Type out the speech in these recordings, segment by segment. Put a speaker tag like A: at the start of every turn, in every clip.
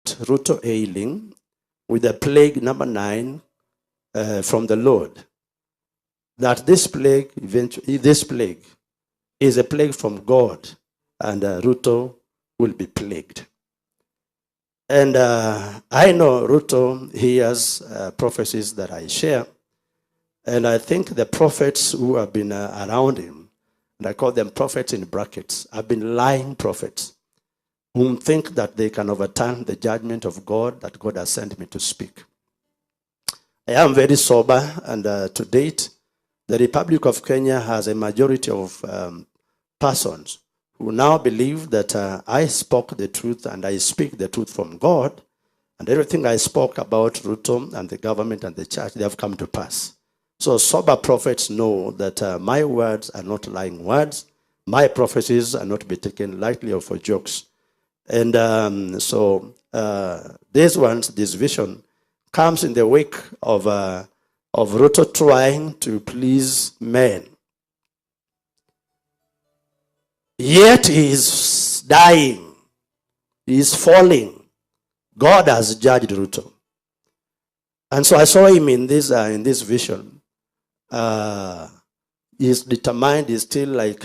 A: Ruto ailing with the plague number 9 from the Lord. That this plague, is a plague from God, and Ruto will be plagued. And I know Ruto hears prophecies that I share, and I think the prophets who have been around him, and I call them prophets in brackets, have been lying prophets, whom think that they can overturn the judgment of God that God has sent me to speak. I am very sober, and to date, the Republic of Kenya has a majority of persons who now believe that I spoke the truth and I speak the truth from God, and everything I spoke about Ruto and the government and the church, they have come to pass. So sober prophets know that my words are not lying words. My prophecies are not to be taken lightly or for jokes. And this vision comes in the wake of Ruto trying to please men. Yet he is dying. He is falling. God has judged Ruto. And so I saw him in this vision. He's determined. He's still like,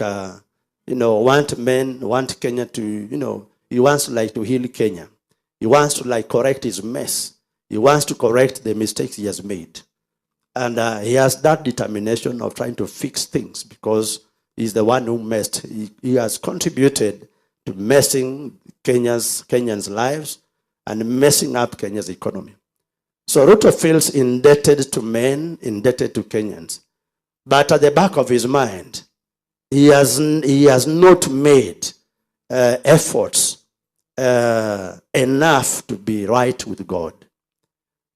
A: want Kenya to, he wants to heal Kenya. He wants to correct his mess. He wants to correct the mistakes he has made. And he has that determination of trying to fix things because he's the one who messed. He has contributed to messing Kenyans' lives and messing up Kenya's economy. So Ruto feels indebted to men, indebted to Kenyans. But at the back of his mind, he has not made efforts enough to be right with God.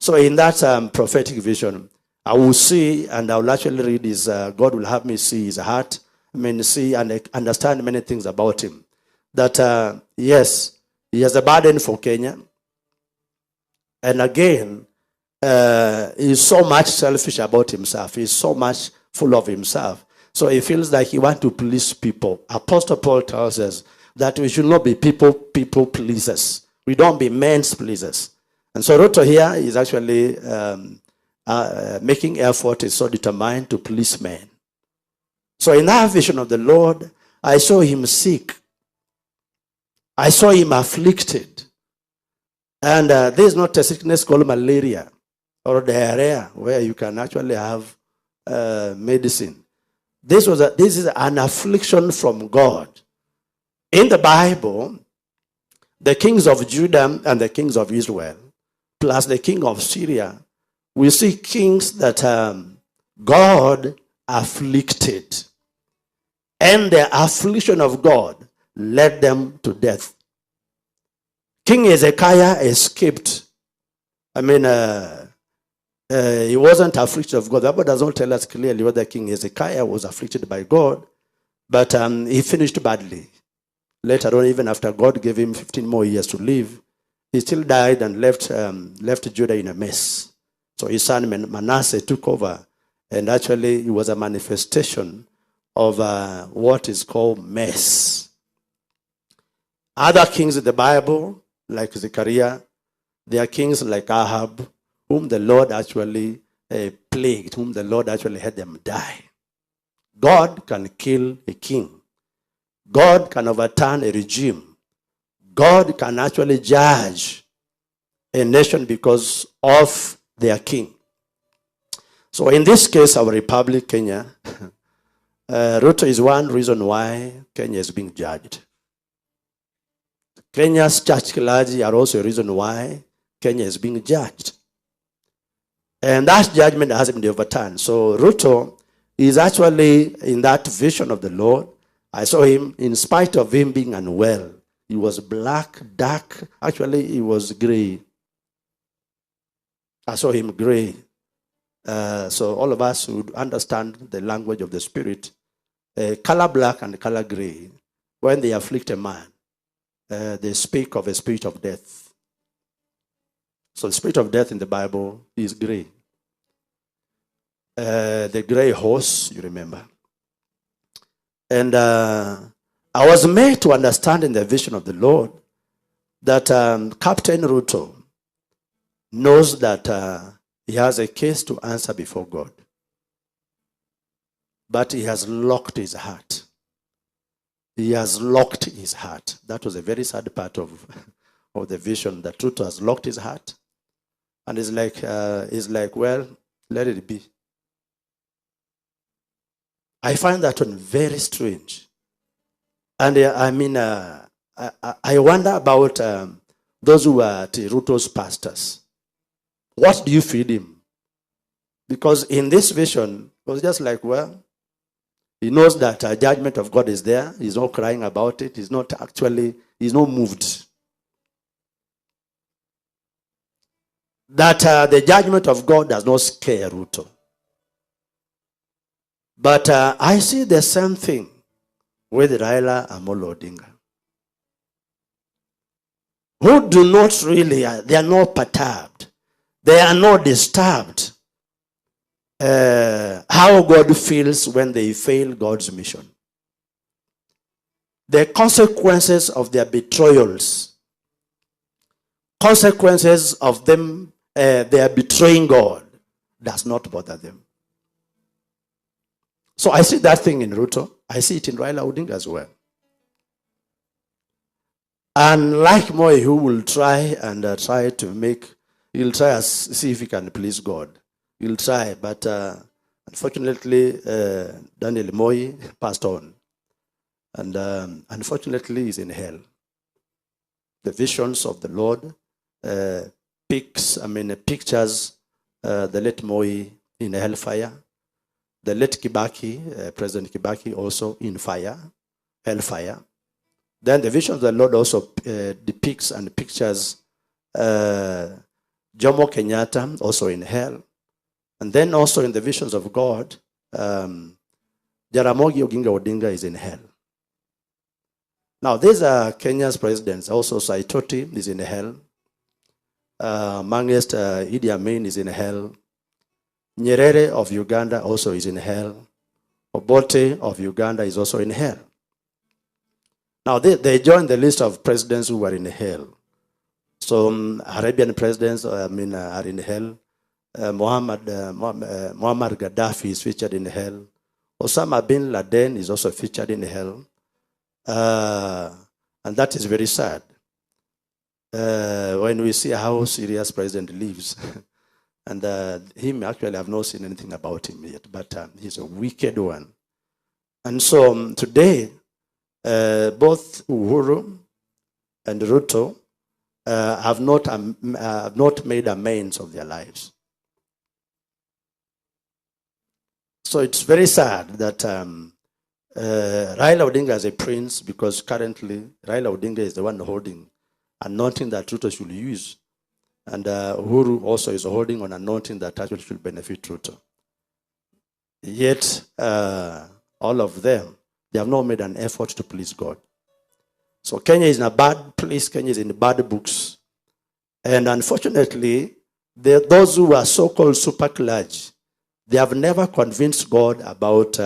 A: So in that prophetic vision, I will see, and I will actually read his, God will have me see his heart, see and understand many things about him. That, yes, he has a burden for Kenya. And again, he's so much selfish about himself. He's so much full of himself. So he feels like he wants to please people. Apostle Paul tells us that we should not be people pleasers. We don't be men's pleasers. And so Ruto here is actually making effort, is so determined to please men. So in that vision of the Lord, I saw him sick. I saw him afflicted. And there is not a sickness called malaria or diarrhea where you can actually have medicine. This is an affliction from God. In the Bible, the kings of Judah and the kings of Israel, plus the king of Syria, we see kings that God afflicted. And the affliction of God led them to death. King Hezekiah escaped. He wasn't afflicted of God. The Bible does not tell us clearly whether King Hezekiah was afflicted by God, but he finished badly. Later on, even after God gave him 15 more years to live, he still died and left Judah in a mess. So his son Manasseh took over, and actually it was a manifestation of what is called mess. Other kings in the Bible, like Zechariah, they are kings like Ahab, whom the Lord actually plagued, whom the Lord actually had them die. God can kill a king. God can overturn a regime. God can actually judge a nation because of their king. So in this case, our republic, Kenya, Ruto is one reason why Kenya is being judged. Kenya's church clergy are also a reason why Kenya is being judged. And that judgment hasn't been overturned. So Ruto is actually in that vision of the Lord. I saw him, in spite of him being unwell. He was black, dark. Actually, he was gray. I saw him gray. So all of us who understand the language of the Spirit, color black and color gray, when they afflict a man, they speak of a spirit of death. So the spirit of death in the Bible is gray. The gray horse, you remember. And I was made to understand in the vision of the Lord that Captain Ruto knows that he has a case to answer before God. But he has locked his heart. He has locked his heart. That was a very sad part of the vision, that Ruto has locked his heart. And he's like, well, let it be. I find that one very strange. And I wonder about those who are Ruto's pastors. What do you feed him? Because in this vision, it was just like, well, he knows that judgment of God is there. He's not crying about it. He's not moved. That the judgment of God does not scare Ruto. But I see the same thing with Raila Amolo Odinga, who do not really, they are not perturbed. They are not disturbed how God feels when they fail God's mission. The consequences of their betrayals, consequences of them, they are betraying God, does not bother them. So I see that thing in Ruto. I see it in Raila Odinga as well. And like Moi, who will try and he'll try and see if he can please God. He'll try, but unfortunately, Daniel Moi passed on. And unfortunately, he's in hell. The visions of the Lord pictures the late Moi in hellfire. The late Kibaki, President Kibaki, also in hellfire. Then the vision of the Lord also depicts and pictures Jomo Kenyatta, also in hell. And then also in the visions of God, Jaramogi Oginga Odinga is in hell. Now, these are Kenya's presidents. Also, Saitoti is in hell. Mangest Idi Amin is in hell. Nyerere of Uganda also is in hell. Obote of Uganda is also in hell. Now, they join the list of presidents who were in hell. So, Arabian presidents, are in hell. Muammar Gaddafi is featured in hell. Osama bin Laden is also featured in hell. And that is very sad. When we see how Syria's president lives. And him, actually, I've not seen anything about him yet. But he's a wicked one. And so today, both Uhuru and Ruto have not made amends of their lives. So it's very sad that Raila Odinga is a prince, because currently Raila Odinga is the one holding anointing that Ruto should use. And Uhuru also is holding on anointing that actually should benefit Ruto. Yet, all of them, they have not made an effort to please God. So Kenya is in a bad place. Kenya is in bad books. And unfortunately, those who are so-called super clergy, they have never convinced God about